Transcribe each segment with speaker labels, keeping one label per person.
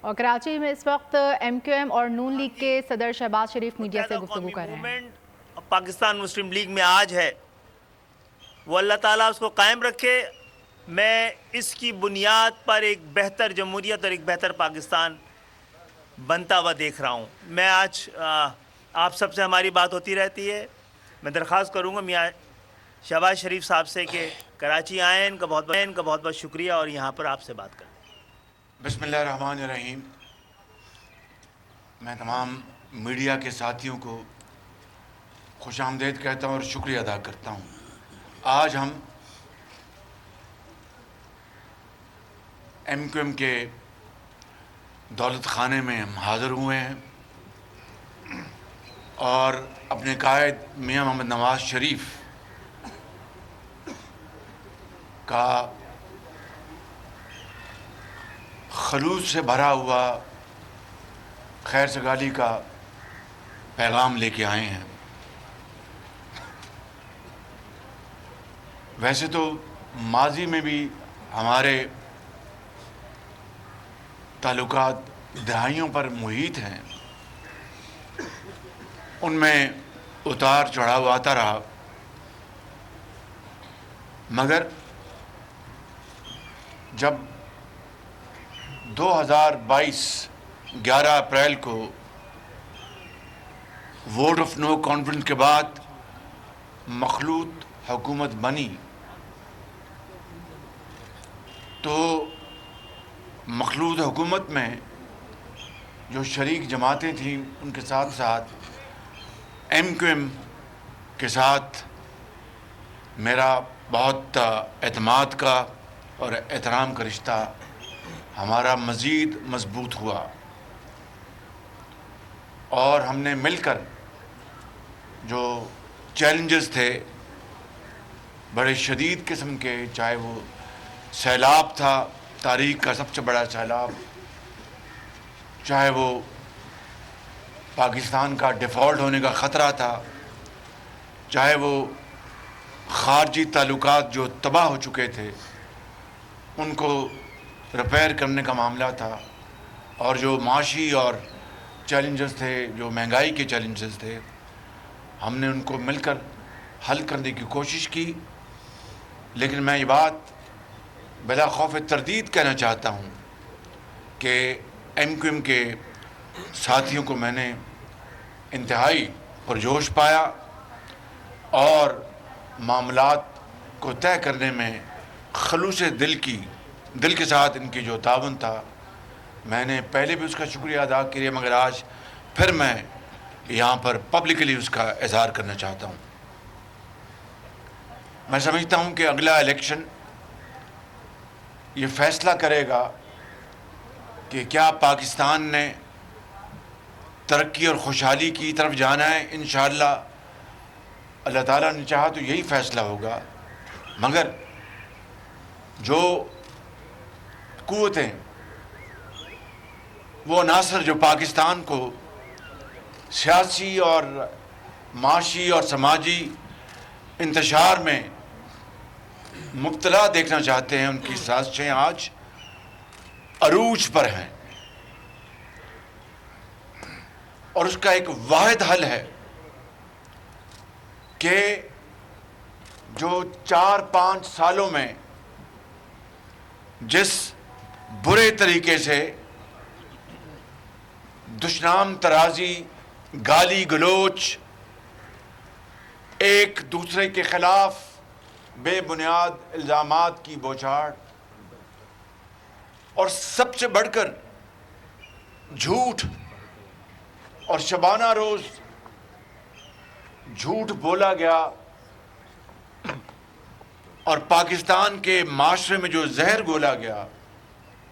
Speaker 1: اور کراچی میں اس وقت ایم کیو ایم اور نون لیگ کے صدر شہباز شریف میڈیا سے گفتگو کر رہے ہیں۔
Speaker 2: پاکستان مسلم لیگ میں آج ہے وہ اللہ تعالیٰ اس کو قائم رکھے۔ میں اس کی بنیاد پر ایک بہتر جمہوریت اور ایک بہتر پاکستان بنتا ہوا دیکھ رہا ہوں۔ میں آج آپ سب سے ہماری بات ہوتی رہتی ہے، میں درخواست کروں گا میاں شہباز شریف صاحب سے کہ کراچی آئیں، ان کا بہت بہت شکریہ اور یہاں پر آپ سے بات کریں۔
Speaker 3: بسم اللہ الرحمن الرحیم۔ میں تمام میڈیا کے ساتھیوں کو خوش آمدید کہتا ہوں اور شکریہ ادا کرتا ہوں۔ آج ہم ایم کیو ایم کے دولت خانے میں ہم حاضر ہوئے ہیں اور اپنے قائد میاں محمد نواز شریف کا خلوص سے بھرا ہوا خیر سگالی کا پیغام لے کے آئے ہیں۔ ویسے تو ماضی میں بھی ہمارے تعلقات دہائیوں پر محیط ہیں، ان میں اتار چڑھاؤ آتا رہا، مگر جب 2022 11 اپریل کو ووٹ آف نو کانفیڈنس کے بعد مخلوط حکومت بنی تو مخلوط حکومت میں جو شریک جماعتیں تھیں ان کے ساتھ ساتھ ایم کیو ایم کے ساتھ میرا بہت اعتماد کا اور احترام کا رشتہ ہمارا مزید مضبوط ہوا اور ہم نے مل کر جو چیلنجز تھے بڑے شدید قسم کے، چاہے وہ سیلاب تھا، تاریخ کا سب سے بڑا سیلاب، چاہے وہ پاکستان کا ڈیفالٹ ہونے کا خطرہ تھا، چاہے وہ خارجی تعلقات جو تباہ ہو چکے تھے ان کو ریپیئر کرنے کا معاملہ تھا، اور جو معاشی اور چیلنجز تھے، جو مہنگائی کے چیلنجز تھے، ہم نے ان کو مل کر حل کرنے کی کوشش کی۔ لیکن میں یہ بات بلا خوف تردید کہنا چاہتا ہوں کہ ایم کیو ایم کے ساتھیوں کو میں نے انتہائی پرجوش پایا اور معاملات کو طے کرنے میں خلوص دل کے ساتھ ان کی جو تعاون تھا، میں نے پہلے بھی اس کا شکریہ ادا کیا، مگر آج پھر میں یہاں پر پبلکلی اس کا اظہار کرنا چاہتا ہوں۔ میں سمجھتا ہوں کہ اگلا الیکشن یہ فیصلہ کرے گا کہ کیا پاکستان نے ترقی اور خوشحالی کی طرف جانا ہے۔ انشاءاللہ اللہ تعالیٰ نے چاہا تو یہی فیصلہ ہوگا، مگر جو قوتیں، وہ عناصر جو پاکستان کو سیاسی اور معاشی اور سماجی انتشار میں مبتلا دیکھنا چاہتے ہیں، ان کی سازشیں آج عروج پر ہیں، اور اس کا ایک واحد حل ہے کہ جو 4-5 سالوں میں جس برے طریقے سے دشنام ترازی، گالی گلوچ، ایک دوسرے کے خلاف بے بنیاد الزامات کی بوچھاڑ، اور سب سے بڑھ کر جھوٹ، اور شبانہ روز جھوٹ بولا گیا، اور پاکستان کے معاشرے میں جو زہر گھولا گیا،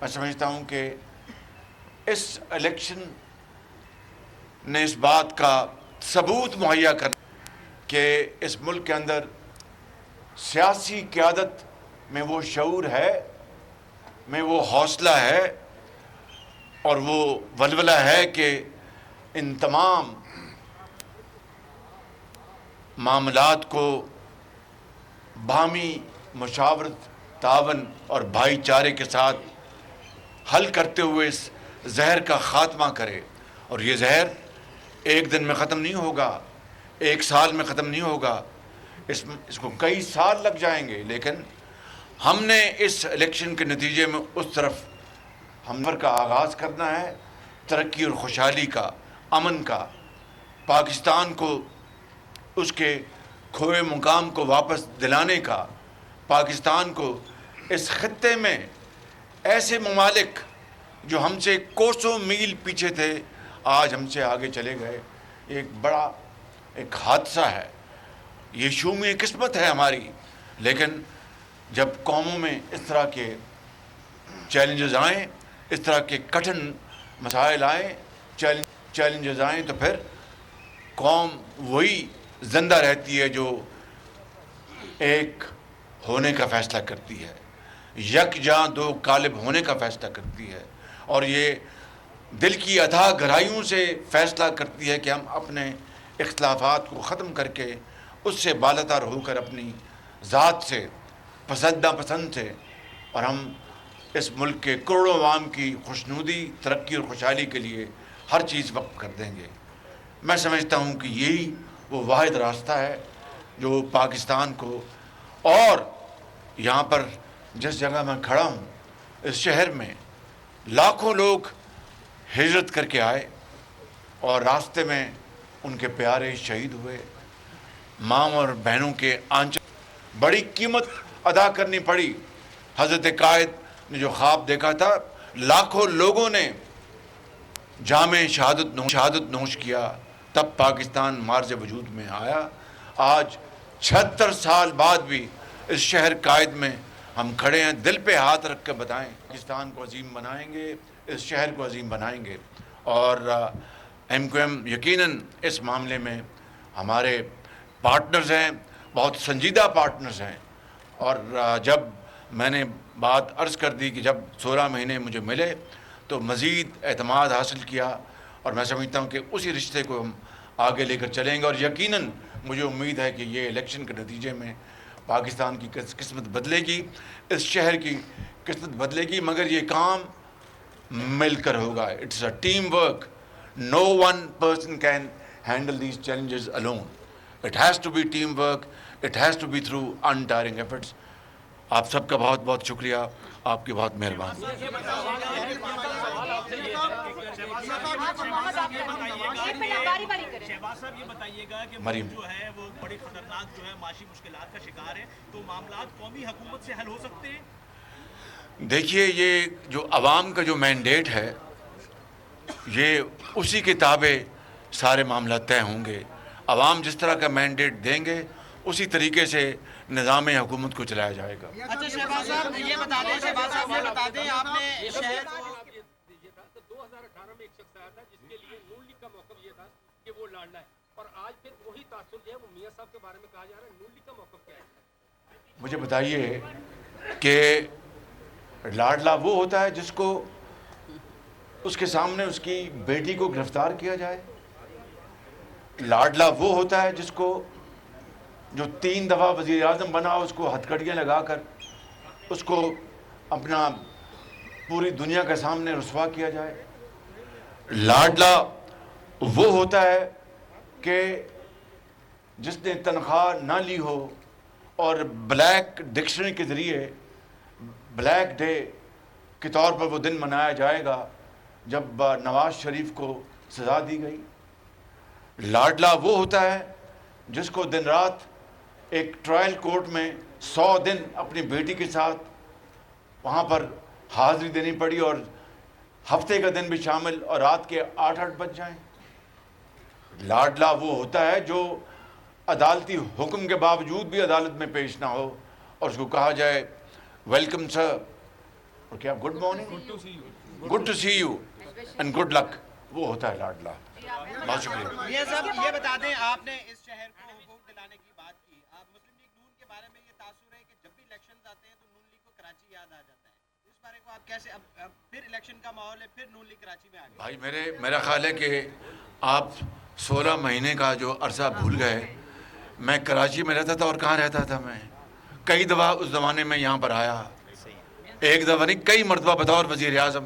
Speaker 3: میں سمجھتا ہوں کہ اس الیکشن نے اس بات کا ثبوت مہیا کر کہ اس ملک کے اندر سیاسی قیادت میں وہ شعور ہے، میں وہ حوصلہ ہے، اور وہ ولولہ ہے کہ ان تمام معاملات کو باہمی مشاورت، تعاون اور بھائی چارے کے ساتھ حل کرتے ہوئے اس زہر کا خاتمہ کرے. اور یہ زہر ایک دن میں ختم نہیں ہوگا, ایک سال میں ختم نہیں ہوگا, اس کو کئی سال لگ جائیں گے. لیکن ہم نے اس الیکشن کے نتیجے میں اس طرف ہمدرد کا آغاز کرنا ہے, ترقی اور خوشحالی کا, امن کا, پاکستان کو اس کے کھوئے مقام کو واپس دلانے کا, پاکستان کو اس خطے میں ایسے ممالک جو ہم سے کوسوں میل پیچھے تھے آج ہم سے آگے چلے گئے. ایک بڑا ایک حادثہ ہے, یہ شومی قسمت ہے ہماری. لیکن جب قوموں میں اس طرح کے چیلنجز آئیں, اس طرح کے کٹھن مسائل آئیں, چیلنجز آئیں, تو پھر قوم وہی زندہ رہتی ہے جو ایک ہونے کا فیصلہ کرتی ہے, یکجاں دو غالب ہونے کا فیصلہ کرتی ہے, اور یہ دل کی اتھاہ گہرائیوں سے فیصلہ کرتی ہے کہ ہم اپنے اختلافات کو ختم کر کے اس سے بالاتر ہو کر اپنی ذات سے, پسندہ پسند سے, اور ہم اس ملک کے کروڑوں عوام کی خوشنودی, ترقی اور خوشحالی کے لیے ہر چیز وقف کر دیں گے. میں سمجھتا ہوں کہ یہی وہ واحد راستہ ہے جو پاکستان کو, اور یہاں پر جس جگہ میں کھڑا ہوں اس شہر میں لاکھوں لوگ ہجرت کر کے آئے اور راستے میں ان کے پیارے شہید ہوئے, ماں اور بہنوں کے آنچل, بڑی قیمت ادا کرنی پڑی. حضرت قائد نے جو خواب دیکھا تھا, لاکھوں لوگوں نے جام شہادت نوش کیا, تب پاکستان مارز وجود میں آیا. آج 76 سال بعد بھی اس شہر قائد میں ہم کھڑے ہیں. دل پہ ہاتھ رکھ کے بتائیں, پاکستان کو عظیم بنائیں گے, اس شہر کو عظیم بنائیں گے. اور MQM یقیناً اس معاملے میں ہمارے پارٹنرز ہیں, بہت سنجیدہ پارٹنرز ہیں. اور جب میں نے بات عرض کر دی کہ جب 16 مہینے مجھے ملے تو مزید اعتماد حاصل کیا, اور میں سمجھتا ہوں کہ اسی رشتے کو ہم آگے لے کر چلیں گے. اور یقیناً مجھے امید ہے کہ یہ الیکشن کے نتیجے میں پاکستان کی قسمت بدلے گی, اس شہر کی قسمت بدلے گی, مگر یہ کام مل کر ہوگا. It's a team work. No one person can handle these challenges alone. It has to be team work. It has to be through untiring efforts. آپ سب کا بہت بہت شکریہ, آپ کی بہت مہربانی.
Speaker 4: شہباز صاحب یہ بتائیے گا کہ
Speaker 3: مریم
Speaker 4: جو ہے وہ بڑی خطرناک جو ہے معاشی مشکلات کا شکار ہے, تو معاملات قومی حکومت سے حل ہو سکتے ہیں؟
Speaker 3: دیکھیے, یہ جو عوام کا جو مینڈیٹ ہے یہ اسی کے تابع سارے معاملات طے ہوں گے. عوام جس طرح کا مینڈیٹ دیں گے اسی طریقے سے نظام حکومت کو چلایا جائے گا.
Speaker 5: اچھا شہباز صاحب یہ بتا دیں آپ نے شہر
Speaker 6: 2018 میں ایک شخص آیا تھا جس کے لیے نون لیگ کا موقف یہ تھا کہ وہ لڑنا ہے, اور آج پھر وہی تاثر جو ہے وہ میاں صاحب کے بارے میں کہا جا رہا ہے. نون لیگ کا موقف کیا ہے؟
Speaker 3: مجھے بتائیے کہ لاڈلا وہ ہوتا ہے جس کو اس کے سامنے اس کی بیٹی کو گرفتار کیا جائے. لاڈلا وہ ہوتا ہے جس کو جو 3 دفعہ وزیر اعظم بنا اس کو ہتھکڑیاں لگا کر اس کو اپنا پوری دنیا کے سامنے رسوا کیا جائے. لاڈلا وہ ہوتا ہے کہ جس نے تنخواہ نہ لی ہو اور بلیک ڈکشنری کے ذریعے بلیک ڈے کے طور پر وہ دن منایا جائے گا جب نواز شریف کو سزا دی گئی. لاڈلا وہ ہوتا ہے جس کو دن رات ایک ٹرائل کورٹ میں 100 دن اپنی بیٹی کے ساتھ وہاں پر حاضری دینی پڑی, اور ہفتے کا دن بھی شامل, اور رات کے 8 بج جائیں. لاڈلا وہ ہوتا ہے جو عدالتی حکم کے باوجود بھی عدالت میں پیش نہ ہو اور اس کو کہا جائے ویلکم سر, اور کیا good morning, good to see you and good luck. وہ ہوتا ہے لاڈلا. بہت شکریہ.
Speaker 5: میاں صاحب یہ بتا دیں, آپ نے اس شہر کو حقوق دلانے کی بات کی, آپ مسلم لیگ نون کے بارے میں یہ تاثر ہے کہ جب بھی الیکشنز آتے ہیں تو نون لیگ کو کراچی یاد آ جاتا ہے. اس بارے کو آپ کیسے, اب پھر الیکشن کا ماحول ہے, پھر نون لیگ کراچی میں آ گئی.
Speaker 3: بھائی میرا خیال ہے کہ آپ 16 مہینے کا جو عرصہ بھول گئے. میں کراچی میں رہتا تھا, اور کہاں رہتا تھا میں, کئی دفعہ اس زمانے میں یہاں پر آیا, ایک دفعہ نہیں کئی مرتبہ بطور وزیر اعظم.